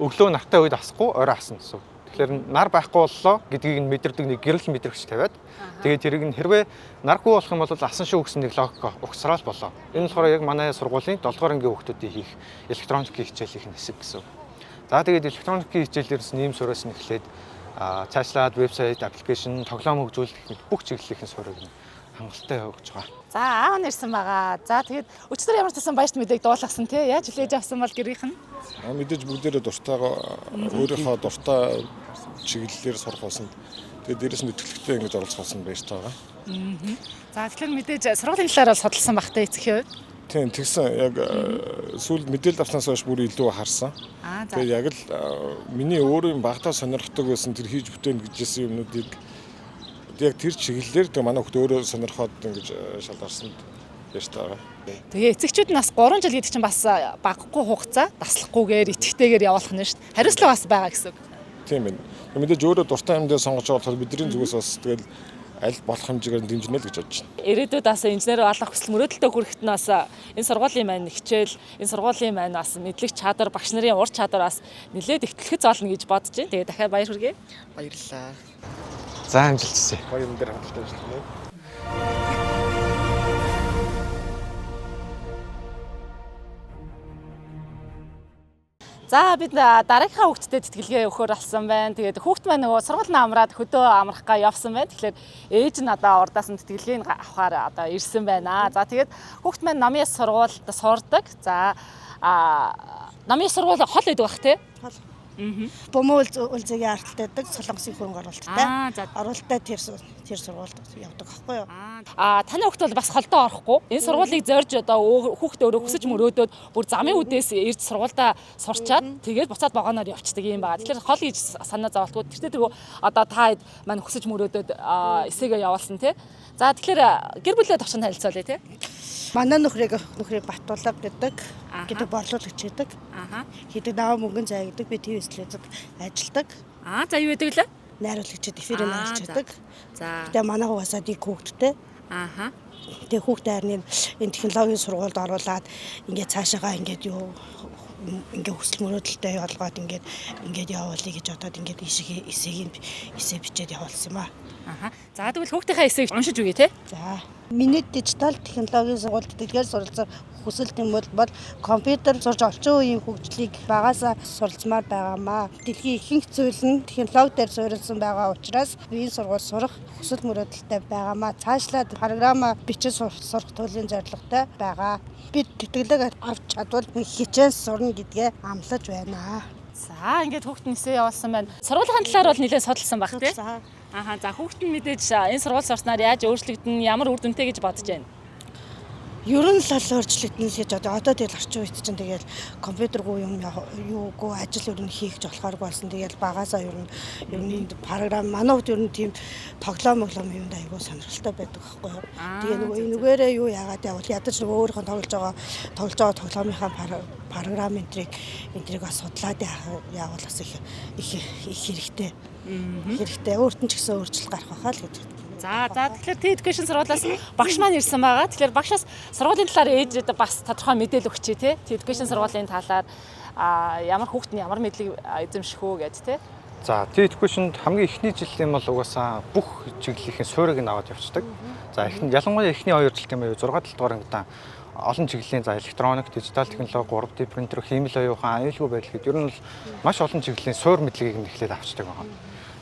өглөө нартай үед асахгүй орой асна гэсэн үг. Тэгэхээр нар байхгүй боллоо гэдгийг нь мэдэрдэг нэг гэрэл мэдрэгч тавиад тэгээд тэрийг нь хэрвээ наргүй болох юм бол асан шүү гэсэн нэг логик угсраал болоо. Энэ болохоор яг манай сургуулийн 7 дугаар ангийн хүүхдүүдийн хийх электроникийн хичээлийн хэсэг гэсэн. За тэгээд электроникийн хичээлээрс нэм сураас нь эхлээд цаашлаад вебсайт, аппликейшн, тоглоом хөгжүүлэх бүх чиглэлийн суурийг хангалттай явуулж байгаа. За аав нь ирсэн байгаа. За тэгээд өчтөр ямар ч гэсэн баярт мэдээг дуулгасан тий. Яаж хүлээж авсан бол гэрийнх нь? Мэдээж бүгдээрээ дуртайгаа өөрийнхөө дуртай чиглэлээр сурах болсон. Тэгээд дээрэс нь итгэлтэй ингэж оролцсон байж байгаа. За тэгэхээр мэдээж сургуулийн талаар бол судалсан бах тий эцгийн хувьд. Тийм тэгсэн яг сүүлд мэдээлэл авснаас хойш бүр илүү харсан. Тэгээд яг л миний өөрийн багтаа сонирхдаг байсан тэр хийж бүтээн гэжсэн юмнуудыг яг тэр чиглэлээр тэг манай хүүхд өөрөө сонирхоод ингэж шалгарсан байж байгаа. Тэгээ эцэгчүүд нь бас 3 жил гэдэг чинь бас баггүй хугацаа таслахгүйгээр итгэвтэйгээр явуулах нь шүү дээ. Хариуцлага бас байгаа гэсэн үг. Тийм байна. Мэдээж өөрөө дуртай юмдаа сонгож байгаа болохоор бидний зүгээс бас тэгэл аль болох хэмжээгээр дэмжинэ л гэж бодож байна. Ирээдүйд бас инженер болох хүсэл мөрөөдөлтөй хүрэхэд нь бас энэ сургуулийн маань хичээл, энэ сургуулийн маань бас мэдлэг чадвар, багш нарын ур чадвар бас нэлээд ихтлэхэд зоолно гэж бодож байна. Тэгээ дахиад баяр хүргэе. Баярлалаа. За амжилт хүсье. Гоё юм дээр хамтдаа ажиллана. За бид дараагийнхаа хүүхдэд тэтгэлгээ өгөхөр болсон байна. Тэгээд хүүхд маань нөгөө сургуулийн амраад хөдөө амрахгаа явсан байна. Тэгэхээр ээж нь одоо урдаас нь тэтгэлгээг авахаар одоо ирсэн байна. За тэгээд хүүхд маань намын сургуульд сурдаг. За намын сургууль хол байдаг бах тий? Бөмбөг үлзэгийн ардталтай Солонгосын хөрөнгө оруулалттай. Оруулалттай тэр сургуульд явдаг байхгүй юу? Таны хүүхд бол бас холдоо орохгүй. Энэ сургуулийг зорж одоо хүүхд өөрөө хүсэж мөрөөдөөд бүр замын үдээс ирж сургуульдаа сурчаад тэгээд буцаад вагоноор явцдаг юм байна. Тэгэхээр хол гэж санаа зовлтгүй. Тэр одоо та маань хүсэж мөрөөдөөд эсээгээ явуулсан тий. За тэгэхээр гэр бүлээ товчхон танилцуулъя тий. Манай нөхрийг Батулга гэдэг борлуулагч гэдэг. Хийдэг даваа мөнгөн зай гэдэг би ТV студид ажилладаг. За юу гэдэг лээ? Найруулагч эфирээр найруулж байдаг. За. Тэгээ манай хугасаа дэг хүүхдтэй. Тэгээ хүүхдээ харин энэ технологийн сургуульд оруулаад ингээд цаашаагаа ингээд хүсэл мөрөөдөлтэй олгоод ингээд явуулъя гэж бодоод ингээд эсээ бичээд явуулсан юм аа. За тэгвэл хүүхдийнхээ эсээг уншиж үгэй те. За. Миний дижитал технологийн сургуульд тэтгэл суралцах хүсэл тэмүүлэл бол компьютер сурж орчин үеийн хөгжлийг багасаа суралцмаар байгаамаа. Дэлхийн ихэнх зүйл нь технологи дээр суурилсан байгаа учраас энэ сургууль сурах хүсэл мөрөөдөлтэй байгаамаа. Цаашлаад програма бичиж сурах төлөвийн зорилготой байгаа. Бид тэтгэлэг авч чадвал хичээл сурна гэдгээ амлаж байна. За ингээд хүүхд нь эсээ явуулсан байна. Сургуулийн талаар бол нэлээд судалсан баг тий. За хүүхд нь мэдээж энэ сургууль сурснаар яаж өөрчлөгдөн, ямар үр дүнтэй гэж бодож байна? Ер нь л өөрчлөгдөн гэж одоо тэгэл орчин үед чинь тэгэл компьютергүй юугүй ажил ер нь хийх болохоор болсон. Тэгэл багасаа ер нь програм манай хувьд ер нь тийм тоглоом юмд айгүй сонирхолтой байдаг байхгүй юу. Тэгээ нөгөө энүүгээрээ юу яагаад явал ядаж нөгөө өөрийнхөө тоглож байгаа тоглоомынхаа програм энтрийг бас судлаад явал бас их хэрэгтэй. Хэрэгтэй. Өөрт нь ч гэсэн өөрчлөлт гарах байхаа л гэж. За тэгэхээр T-Education сургуулиас багш маань ирсэн байгаа. Тэгэхээр багшаас сургуулийн талаар ээжэд бас тодорхой мэдээлэл өгчээ те. T-Education сургуулийн талаар ямар хүүхд нь ямар мэдлэг эзэмших үү гэж те. За T-Education хамгийн эхний жилийн бол угаасаа бүх чиглэлийн суурийг нь аваад явцдаг. За ялангуяа эхний 2 жилийн буюу 6 дугаар ангидаа олон чиглэлийн за электроник, дижитал технологи, 3D принтер, хиймэл оюухан, аюулгүй байдал гэдэг ер нь бол маш олон чиглэлийн суур мэдлэгийг нь эхлээд авчдаг байгаа.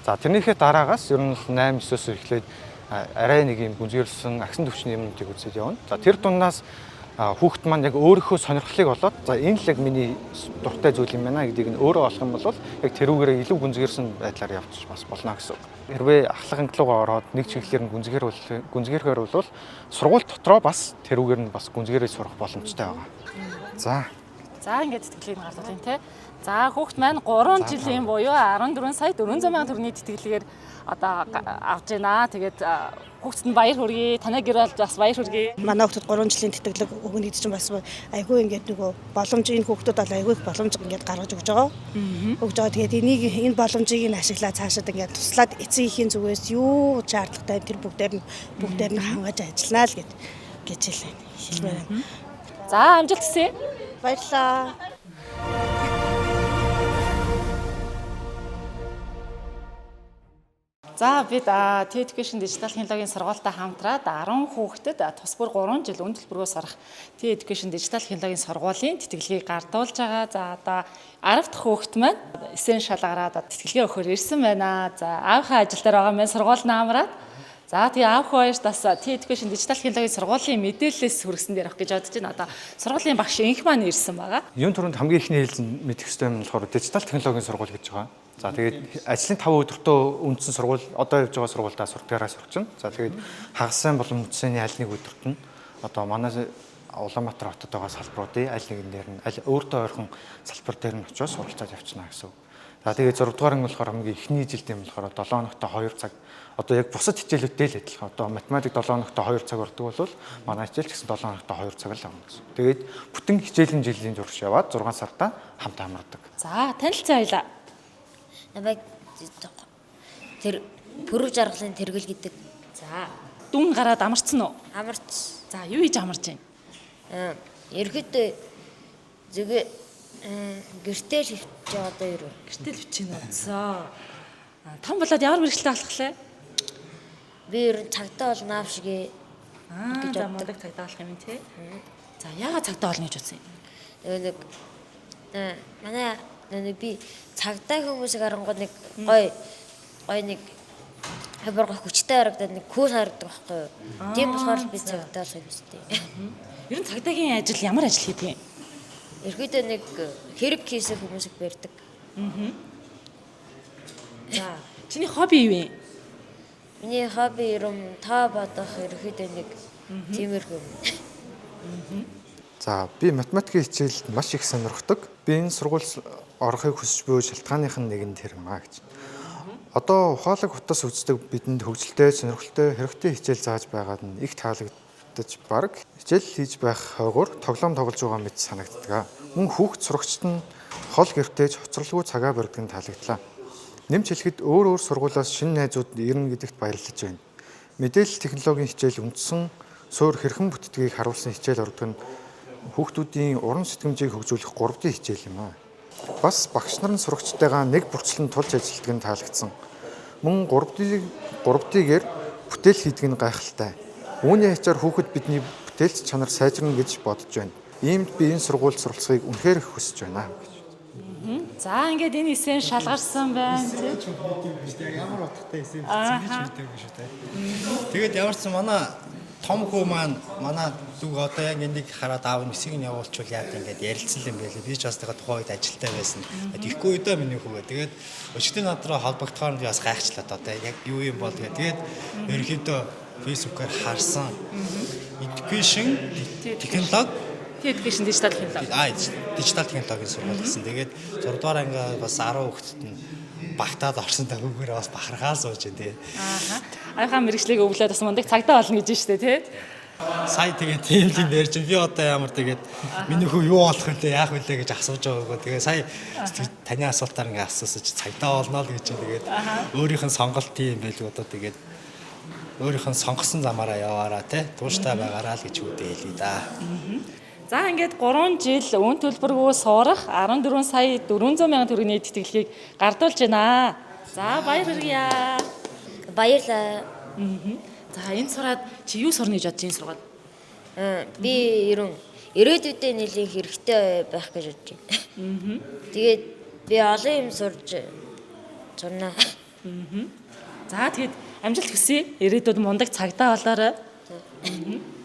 За тэрнийхээ дараагаас ер нь 8-9-оос эхлээд арай нэг юм гүнзгийрсэн агсан төвчний юмнуудыг үзээд явна. За тэр дундаас хүүхэд маань яг өөрийнхөө сонирхлыг олоод за энэ л яг миний дуртай зүйл юм байна гэдгийг нь өөрөө олох юм бол яг тэрүүгээрээ илүү гүнзгийрсэн байдлаар явчих бас болно гэсэн. Хэрвээ ахлах ангилуугаа ороод нэг чиглэлээр нь гүнзгийрэхээр бол сургууль дотроо бас тэрүүгээр нь бас гүнзгийрээ сурах боломжтой байгаа. За ингээд тэтгэлгийг гарлуулъя те. За хүүхэд маань 3 жилийн буюу 14 сая 400 мянган төгрөгийн тэтгэлгээр одоо авж байна. Тэгээд хүүхдэд нь баяр хүргэе. Танай гэр бол бас баяр хүргэе. Манай хүүхдэд 3 жилийн тэтгэлэг өгнө гэдэг чинь бас айгүй ингээд нөгөө боломж энэ хүүхдүүд бол айгүй их боломж ингээд гаргаж өгж байгаа. Өгж байгаа. Тэгээд энэ боломжийг нь ашиглаад цаашаад ингээд туслаад эцэг эхийн зүгээс юу шаардлагатай тэр бүгдээр нь хангаж ажиллана л гэж хэлмээр байна. За амжилт хүсье. Баярлалаа. За бид TED Education дижитал технологийн сургуультай хамтраад 10 хүүхдэд тус бүр 3 жил үн төлбөргөөс орох TED Education дижитал технологийн сургуулийн тэтгэлгийг гардуулж байгаа. За одоо 10 дахь хүүхэд маань эсэн шалгараад тэтгэлгээ өгөхөөр ирсэн байна. За аавынхаа ажил дээр байгаа маань сургууль наамраад. За тэгээ аав хоёрт бас TED Education дижитал технологийн сургуулийн мэдээлэлээс хүргэсэн дээр авах гэж бодож байна. Одоо сургуулийн багш инх маань ирсэн байгаа. Юун түрүүнд хамгийн ихний хэлсэн мэдэх ёстой юм болохоор дижитал технологийн сургууль гэж байгаа. За тэгээд ажлын 5 өдөртөө үндсэн сургууль одоо явж байгаа сургуультаа сургаараа сурчин. За тэгээд хагас сайн болон үндсэний аль нэг өдөрт нь одоо манай Улаанбаатар хотод байгаа салбаруудын аль нэгэн дээр нь аль өөртөө ойрхон салбар дээр нь очиж суралцаад явчихна гэсэн. За тэгээд 6 дугаар анги болохоор хамгийн ихний жилдээ болохоор 7 хоногт 2 цаг одоо яг бусад хичээлүүдтэй л адилхан. Одоо математик 7 хоногт 2 цаг ордог бол манай хичээл ч гэсэн 7 хоногт 2 цаг л авна гэсэн. Тэгээд бүтэн хичээлийн жилийн турш яваад 6 сартаа хамт амардаг. За танилцсан баялаа. Намайг тэр пүрэв жаргалын тэргэл гэдэг. За дүн гараад амарцсан уу? Амарч. За юу хийж амарч байна? Ерхэд зөв гэртэл хөвч одоо юу? Гэртэл хөвч юм уу? За том болоод ямар мэргэжилтэй болох лээ? Би ер нь цагтаа бол наав шигээ. За мундаг цагтаа болох юм тий. За яагаад цагтаа болно гэж бодсон юм? Манай би цагтаа хүмүүсийг харангууд нэг гой нэг хабарга хүчтэй харагдаад нэг курс харагддаг байхгүй юу? Тийм болохоор би цагтаа л хийвчтэй. Ер нь цагдаагийн ажил ямар ажил хийдэг юм? Ерөөдөө нэг хэрэг хийсэн хүмүүсийг барьдаг. За чиний хобби юу вэ? Миний хобби юм та бодох ерөөдөө нэг тиймэрхүү. За би математикийн хичээлд маш их сонирхдог. Би энэ сургуульд орохыг хүсэж буй шалтгааных нь нэг нь тэр юм аа гэж. Одоо ухаалаг хутас үздэг бидэнд хөгжилтэй, сонирхолтой, хэрэгтэй хичээл зааж байгаад нь их таалагдаж баг хичээл хийж байх хойгоор тоглоом тоглож байгаа мэт санагддаг. Мөн хүүхд сурагчид нь хол гэртеж хоцролгүй цагаа барьдаг нь таалагдлаа. Нэмж хэлэхэд өөр сургуулиас шинэ найзууд ирнэ гэдэгт баярлаж байна. Мэдээлэл технологийн хичээл үндсэн суур хэрхэн бүтдгийг харуулсан хичээл ордог нь хүүхдүүдийн уран сэтгэмжийг хөгжүүлэх 3D хичээл юм аа. Бас багш нар нь сурагчтайгаа нэг бүрчлэн тулж ажилладаг нь таалагдсан. Мөн 3D-гээр бүтээл хийдэг нь гайхалтай. Үүний ачаар хүүхэд бидний бүтээлч чанар сайжирна гэж бодож байна. Иймд би энэ сургуульд суралцахыг үнэхээр их хүсэж байна гэж. За ингээд энэ эсэн шалгарсан байна тий. Ямар утгатай эсэн бичиж мэдээгүй шүү дээ. Тэгээд ямар ч манай том хүү маань манай дүү одоо яг энийг хараад аав нь эсийг нь явуулчвал яа гэдэг ингээд ярилцсан юм байлээ. Би ч бас тэгээ тухайн үед ажилтаа байсан. Тэгэхгүй үедээ миний хүүгээ. Тэгээд өчтөр над руу холбогдохоор би бас гайхчлаа одоо яг юу юм бол тэгээд ерөнхийдөө фэйсбүүкээр харсан. Education технологи TED Education дижитал технологи. Дижитал технологийн сургууль гэсэн. Тэгээд 6 дугаар анги бас 10 хүүхэдт нь багтаад орсон тагүүгээр бас бахархаа сууж байна тий. Аяхаа мэрэгчлийг өвлөөд бас мундаг цагтаа болно гэж штэ тий. Сая тэгээд тийм л ярьж би одоо ямар тэгээд миний хүү юу болох вэ яах вэ гэж асууж байгаагүй. Тэгээд сая таны асуултаар ингээ асуусаж цагтаа болно л гэж тэгээд өөрийнх нь сонголт тийм байлгүй одоо тэгээд өөрийнх нь сонгосон замаараа яваараа тий. Тууштай байгаараа л гэж үүдээ хэлээ да. За ингээд 3 жил үн төлбөргүй суурах 14 сая 400 мянган төгрөгийн тэтгэлгийг гардуулж байна. За баяр хүргье. Баярлаа. За энэ сураад чи юу сурна гэж бодож энэ сургууль? Би ирээдүйдээ нэлийн хэрэгтэй байх гэж бодож байна. Тэгээд би олон юм сурж сурна. За тэгээд амжилт хүсье. Ирээдүйд мундаг цагдаа болоорой.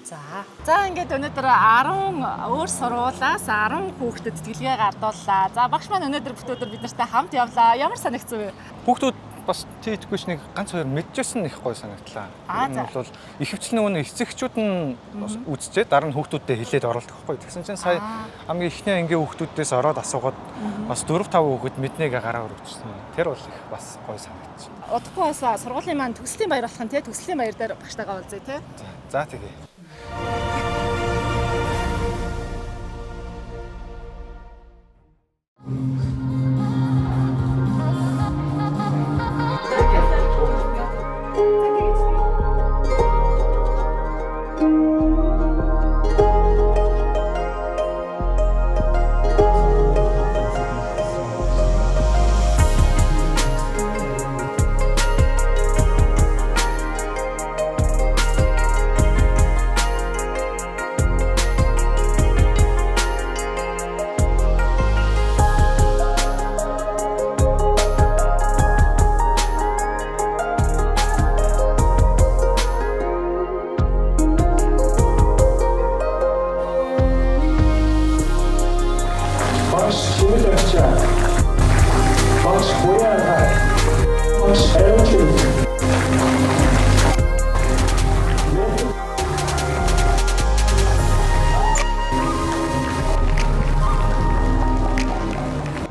За ингээд өнөөдөр 10 өөр сургуулиас 10 хүүхдэд тэтгэлгээ гардууллаа. За багш маань өнөөдөр бүх өдөр бид нартай хамт явлаа. Ямар санагдсан вэ? Хүүхдүүд бас TED Education-ыг ганц хоёр мэдчихсэн их гоё санагдлаа. Энэ бол ихэвчлэн нөгөө эцэгчүүд нь үзчихэд дараа нь хүүхдүүдэд хэлээд оруулдаг байхгүй. Тэгсэн чинь сая хамгийн ихний ангийн хүүхдүүдээс ороод асуугаад бас 4-5 хүүхэд мэднэгээ гараа өргөжсөн. Тэр бол их бас гоё санагдчих. Удахгүй бас сургуулийн маань төгслийн баяр болох нь тий төгслийн баяр дээр багштайгаа уулзъя тий. За тэгээ.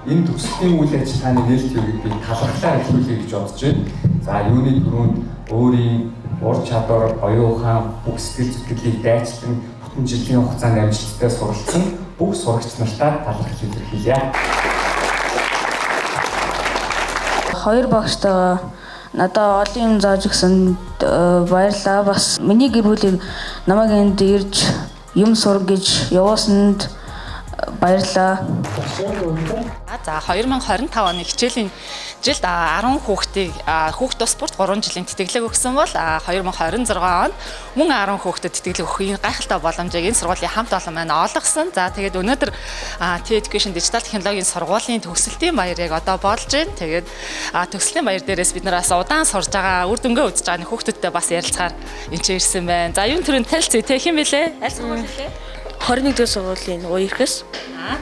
энэ төгслийн үйл ажиллагааны нээлт юуг би талархлаар илрүүлэе гэж бодож байна. За юуны түрүүнд өөрийн ур чадвар, оюун ухаан, бүх сэтгэл зүтгэлийг дайчлан бүтэн жилийн хугацаанд амжилттай суралцсан бүх сурагч нартаа талархал илэрхийлье. Хоёр багштайгаа надад олон юм зааж өгсөнд баярлалаа. Бас миний гэр бүлийг намайг энд ирж юм сур гэж явуулсанд баярлалаа. За 2025 оны хичээлийн жилд 10 хүүхдийг хүүхд тус спорт 3 жилийн тэтгэлэг өгсөн бол 2026 онд мөн 10 хүүхдэд тэтгэлэг өгөх гайхалтай боломжийг энэ сургуулийн хамт олон маань олгосон. За тэгээд өнөөдөр T-Education Digital технологийн сургуулийн төгсөлтийн баярыг одоо болж байна. Тэгээд төгсөлтийн баяр дээрээс бид нараас удаан сурж байгаа үр дүнгээ үзэж байгаа хүүхдүүдтэй бас ярилцахаар энэ ч ирсэн байна. За юун төрөнд танилцъя те хэн бэлээ? Аль сургууль лээ? 21 дэх сургуулийн уярхас.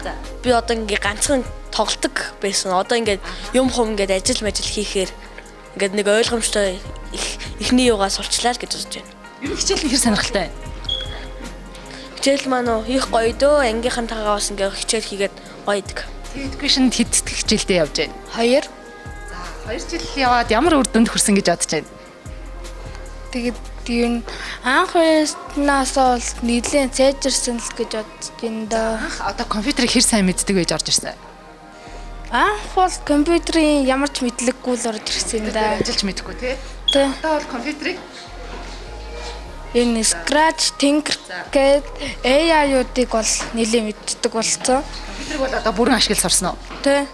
За. Би одоо ингээ ганцхан тоглолдог байсан. Одоо ингээд юм хум ингээд ажил хийхээр ингээд нэг ойлгомжтой эхний юугаа сурчлаа л гэж бодож байна. Юу хичээл нь хэр сонирхолтой байна? Хичээл маань хийх гоё дөө. Ангийнхантайгаа бас ингээ хичээл хийгээд гоё идэг. T-Education хэд дэх хичээлдээ явж байна? 2. За 2 жил яваад ямар үр дүнд хүрсэн гэж бодож байна? Тэгээд тийм анх байснасаа бол нийлэн цээжирсэн л гэж бодож байна да. Одоо компьютерийг хэр сайн мэддэг байж орж ирсэн? Анх бол компьютерийн ямар ч мэдлэггүй л орж ирсэн да. Ажиллаж мэдэхгүй тий? Тий. Одоо бол компьютерийг энэ Scratch, Tinker гээд AI-уудыг бол нийлэн мэддэг болсон. Компьютерийг бол одоо бүрэн ашиглаж сурсан уу? Тий.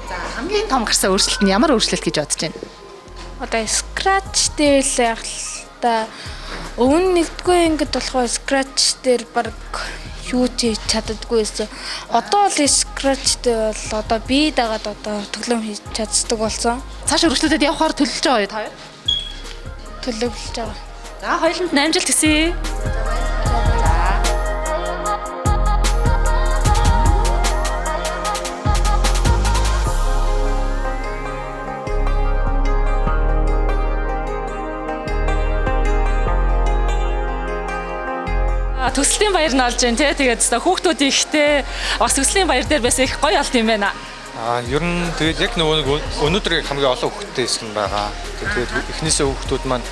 За хамгийн том гарсан өөрчлөлт нь ямар өөрчлөлт гэж бодож байна? Одоо Scratch дээр л яг л та өмнө нэгдүгээр ангид болохоор Scratch дээр баг юу ч чаддаггүй байсан. Одоо л Scratch дээр бол одоо бие дагаад одоо төглөм хийж чаддаг болсон. Цааш өргөжлөлтөд явахаар төлөвлөж байгаа юу та хоёр? Төлөвлөж байгаа. За хоёуланд 8 жил төсөе. Төслийн баяр нь олж байна тий. Тэгээд хүүхдүүд ихтэй бас төслийн баяр дээр бас их гоё алт юм байна. Ер нь тэгээд яг нөгөө өнөөдөр хамгийн олон хүүхдтэй хэсэг байгаа. Тэгээд эхнээсээ хүүхдүүд маань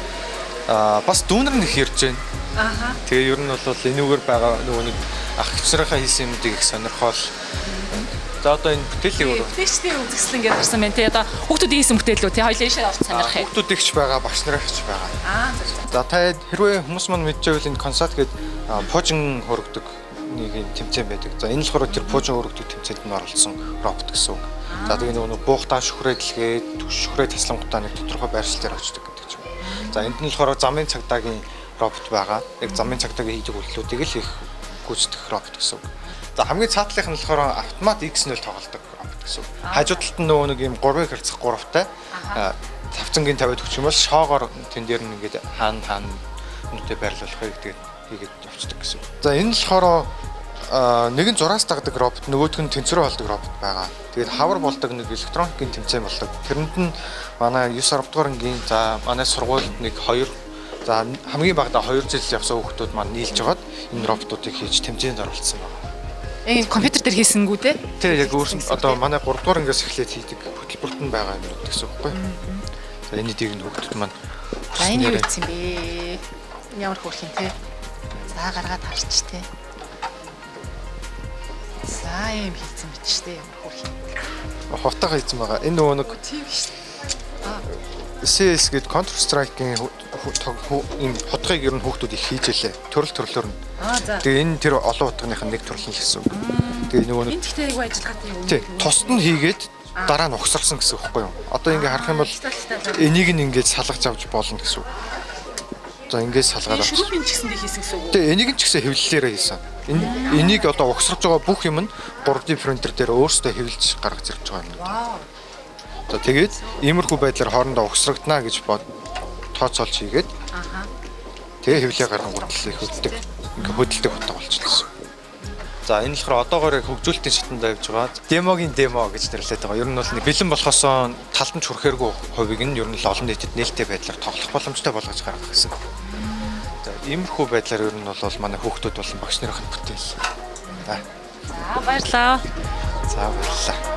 бас дүүнэр нь их ярьж байна. Тэгээ ер нь бол энүүгээр байгаа нөгөө нэг ах хэвсрийнхаа хийсэн юмдыг их сонирхол. За одоо энэ бүтээлийг Бүтээчдийн үзэсгэлэн гэж гарсан байна тий. Одоо хүүхдүүдийн хийсэн бүтээлүүд тий. Хоёулаа ийшээ авч сонирх юм. Хүүхдүүд ихч байгаа, багш нар ихч байгаа. За та хэрвээ хүмүүс маань мэдчихвэл энэ консоль гэдэг пуужин хөргөдөг нэг тэмцээн байдаг. За энэ болохоор тэр пуужин хөргөдөг тэмцээнд нь оролцсон робот гэсэн үг. За тэгээ нөгөө буухтаа шүхрээ дэлгээд шүхрээ таслангуудаа нэг тодорхой байршил дээр очдог гэдэг ч юм. За энд нь болохоор замын цагдаагийн робот байгаа. Яг замын цагдаагийн хийдэг үйлдэлүүдийг л их гүйцэтгэх робот гэсэн үг. За хамгийн цаатлынх нь болохоор автомат X0 тоглодог робот гэсэн үг. Хажуу талд нь нөгөө нэг юм 3-ыг харьцах 3-тай тавцангийн тавиад өгч юм бол шоогоор тэн дээр нь ингээд хаана нүдэ байрлуулахыг тэгээд хийгээд явцдаг гэсэн. За энэ л болохоор нэг нь зураас дагдаг робот, нөгөөх нь тэнцвэрээ болдог робот байгаа. Тэгээд хавар болдог нэг электроникийн тэмцээн болдог. Тэрэнд нь манай 9 10 дугаар ангийн за манай сургуульд нэг 2 за хамгийн багадаа 2 жил явсан хүүхдүүд маань нийлж жагаад энэ роботуудыг хийж тэмцээнд оролцсон байна. Компьютер дээр хийсэнгүү те? Тэг яг өөрсөн одоо манай 3 дугаар ангиас эхлээд хийдэг хөтөлбөрт нь байгаа юм гэсэн үг байхгүй. За энэ дийг нь хүүхдүүд маань За энэ юу гэсэн бэ? Ямар хөөх юм те? За гаргаад харч те. За юм хийцэн бич те ямар хөөх юм. Хотогоо хийцэн байгаа. Энэ нөгөө нэг тийм шүү. CS гэдэг Counter Strike-ийн ийм хотгыг ер нь хүүхдүүд их хийж ялээ. Төрлөөр нь. Тэгээ энэ тэр олон утганых нь нэг төрөл нь гэсэн үг. Тэгээ нөгөө нэг энэ ихтэй аягүй ажиллагаатай юм. Тий. Тусад нь хийгээд дараа нь ухсарсан гэсэн үг байхгүй юу? Одоо ингээ харах юм бол энийг нь ингээд салгаж авч болно гэсэн үг. За ингээд салгаад авч. Шүрүүпийн ч гэсэндээ хийсэн гэсэн үг. Тий. Энийг нь ч гэсэн хэвлэлээрээ хийсэн. Энийг одоо ухсарч байгаа бүх юм нь 3D принтер дээр өөрөөсөө хэвлэж гаргаж ирж байгаа юм. Вау. За тэгээд иймэрхүү байдлаар хоорондоо ухсрагдана гэж тооцоолж хийгээд тэгээ хэвлээ гаргангууд л их хөдөлдөг. Ингээ хөдөлдөг утга болчихлоо. За энэ болохоор одоогоор яг хөгжүүлэлтийн шатанд явж байгаа. Демогийн демо гэж нэрлэдэг байгаа. Ер нь бол нэг бэлэн болохоос талтан чүрхээргүй хувийг нь ер нь л олон нийтэд нээлттэй байдлаар тоглох боломжтой болгож гаргах гэсэн. За иймэрхүү байдлаар ер нь бол манай хүүхдүүд болон багш нарын бүтээл. За баярлалаа. За баярлалаа.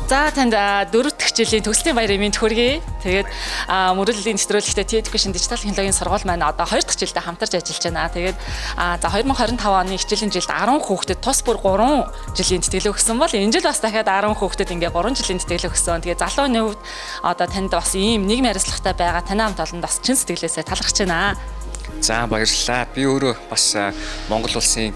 За танд 4 дахь жилийн төгслийн баярын мэнд хүргэе. Тэгээд мөрөдлийн нэвтрүүлэгтээ T-Education дижитал технологийн сургууль маань одоо 2 дахь жилдээ хамтарч ажиллаж байна. Тэгээд за 2025 оны хичээлийн жилд 10 хүүхдэд тус бүр 3 жилийн тэтгэлэг өгсөн бол энэ жил бас дахиад 10 хүүхдэд ингээ 3 жилийн тэтгэлэг өгсөн. Тэгээд залууны хувьд одоо танд бас ийм нийгмийн хариуцлагатай байгаа танай хамт олонд бас чин сэтгэлээсээ талархаж байна. За баярлалаа. Би өөрөө бас Монгол улсын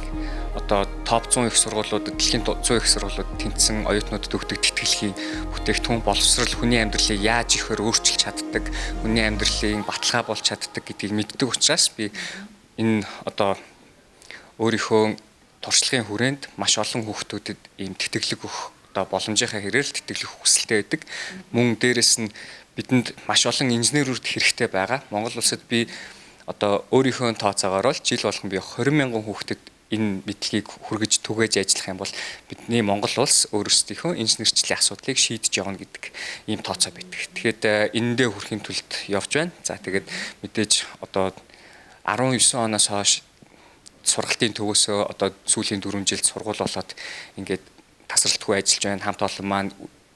одоо топ 100 их сургуулиудад дэлхийн 100 их сургуулиудад тэнцсэн оюутнуудад өгдөг тэтгэлгийн бүтээгдэхүүн боловсрал хүний амьдралыг яаж ихээр өөрчилж чаддаг, хүний амьдралын баталгаа болж чаддаг гэдгийг мэддэг учраас би энэ одоо өөрийнхөө туршлагын хүрээнд маш олон хүүхдүүдэд ийм тэтгэлэг өгөх одоо боломжийнхаа хэрээр л тэтгэлэг хүсэлтэй байдаг. Мөн дээрэс нь бидэнд маш олон инженерүүд хэрэгтэй байгаа. Монгол улсад би одоо өөрийнхөө тооцоогоор л жил болгон би 20,000 хүүхдэд энэ мэдлэгийг хүргэж түгээж ажиллах юм бол бидний Монгол улс өөрсдийнхөө инженерчлэлийн асуудлыг шийдэж явна гэдэг ийм тооцоо байдаг. Тэгэхээр энэндээ хүрэхин тулд явж байна. За тэгээд мэдээж одоо 19 оноос хойш сургалтын төвөөсөө одоо сүүлийн 4 жилд сургууль болоод ингээд тасралтгүй ажиллаж байна. Хамт олон маань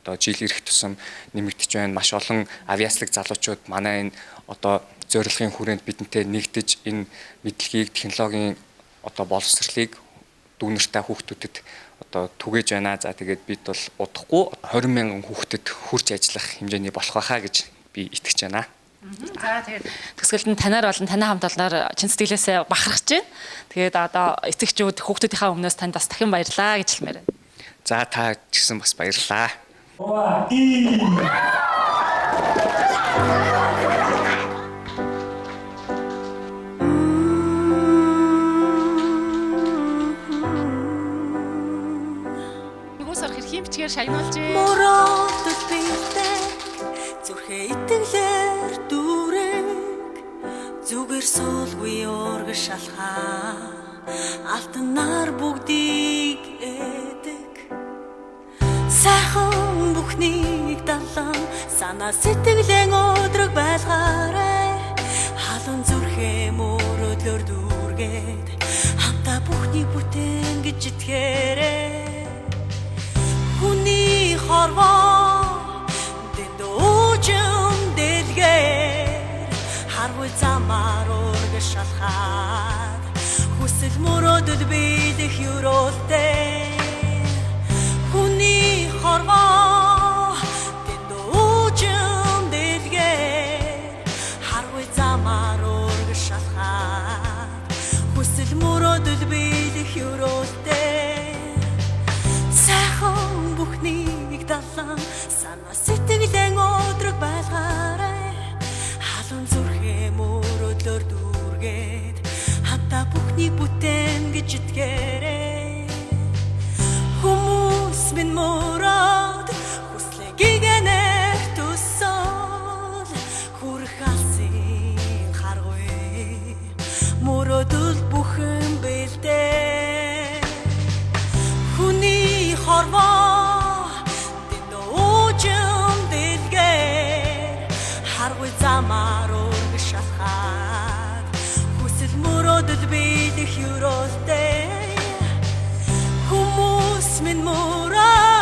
одоо жил ирэх тусам нэмэгдэж байна. Маш олон авиаслаг залуучууд манай энэ одоо зорилгын хүрээнд бидэнтэй нэгдэж энэ мэдлэгийг технологийн одоо боловсролыг дүүнертэй хүүхдүүдэд одоо түгээж байна. За тэгээд бид бол удахгүй 20,000 хүүхдэд хүрч ажиллах хэмжээний болох байхаа гэж би итгэж байна. За тэгээд төгсгөлд нь танаар болон танай хамт олноор чин сэтгэлээсээ бахархаж байна. Тэгээд одоо эцэгчүүд хүүхдүүдийнхээ өмнөөс танд бас дахин баярлалаа гэж хэлмээр байна. За та гэсэн бас баярлалаа. Химчгээр шагнуулж мөрөөдөл бийтэй зүрхээ итгэлээр дүүрэг зүгээр суулгүй ургаш шалхаа алтнаар бүгдийг эдэг сайхан бүхнийг далан санаа сэтгэлэн өдрөг байлгаарай халуун зүрхээ мөрөөдлөөр дүүргээд хамтаа бүхнийг бүтээн гэж итгээрэй хүний хорвоо дэдүүжим дэлгээр харгүй замаар ургаш шалхаад хүсэл мөрөөдөл бидэх юролтэй хүний хорвоо дэдүүжим дэлгээр харгүй замаар ургаш шалхаад хүсэл мөрөөдөл бидэх юролтэй сайхан бүхнийг далан санаа сэтгэлэн өдрөг байлгаарай халуун зүрхээ мөрөөдлөөр дүүргээд хамтаа бүхнийг бүтээн гэж итгээрэй хүмүүс минь мөрөөд хүслэг гинээр төсөөл хүрэх алсын харгүй мөрөөдөл бүхэн бэлдээ хүний хорвоо дэдүүжим дэлгээр харгүй замаар ургаш шалхаад хүсэл мөрөөдөл бидэх юролтэй хүмүүс минь мөрөөд